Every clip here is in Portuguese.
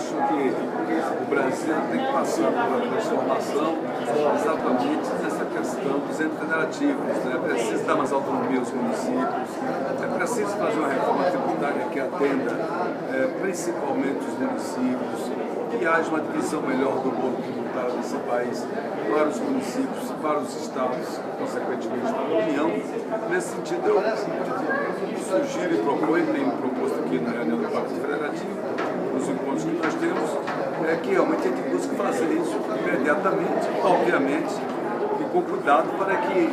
acho que o Brasil tem que passar por uma transformação exatamente nessa questão dos entes federativos. É preciso dar mais autonomia aos municípios, é preciso fazer uma reforma tributária que atenda principalmente os municípios, que haja uma divisão melhor do bolo tributário desse país para os municípios, para os estados, consequentemente para a União. Nesse sentido, eu sugiro e proponho, tenho proposto aqui na reunião do Pacto Federativo, nos encontros que nós temos, que realmente a gente busque fazer isso imediatamente, obviamente, e com cuidado para que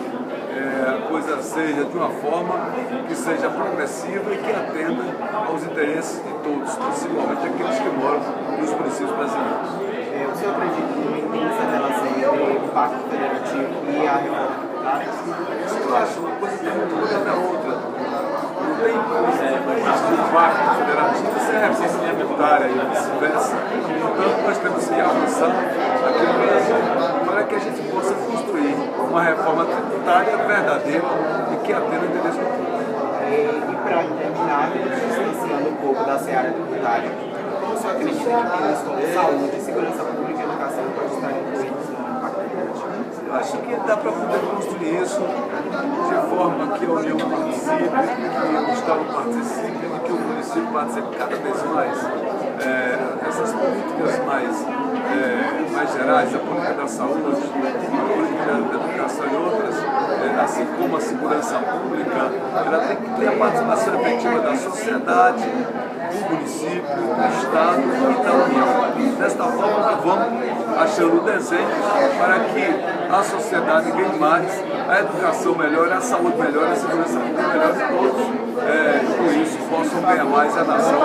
a coisa seja de uma forma que seja progressiva e que atenda aos interesses de todos, principalmente aqueles que moram nos municípios brasileiros. O senhor acredita que tem essa relação entre o Pacto Federativo e a reforma tributária? Eu acho uma coisa tem muito a ver na outra. Não tem como o Pacto Federativo sem a reforma tributária e vice-versa. Portanto, nós temos que avançar aqui no Brasil para que a gente possa construir uma reforma tributária verdadeira e que atenda o interesse do povo. E para terminar, distanciando um pouco da seara tributária, como o senhor acredita que temas como saúde, segurança pública e educação podem estar incluídos no Pacto Federativo? Acho que dá para poder construir isso de forma que a União participe, que o Estado participe, que o município participe cada vez mais. Essas políticas mais gerais, a política da saúde, a política da educação e outras, assim como a segurança pública, ela tem que ter a participação efetiva da sociedade, do município, do Estado e da União. Desta forma, nós vamos achando desenhos para que a sociedade ganhe mais, a educação melhore, a saúde melhore, a segurança pública melhore e todos, com isso, possam ganhar mais a nação.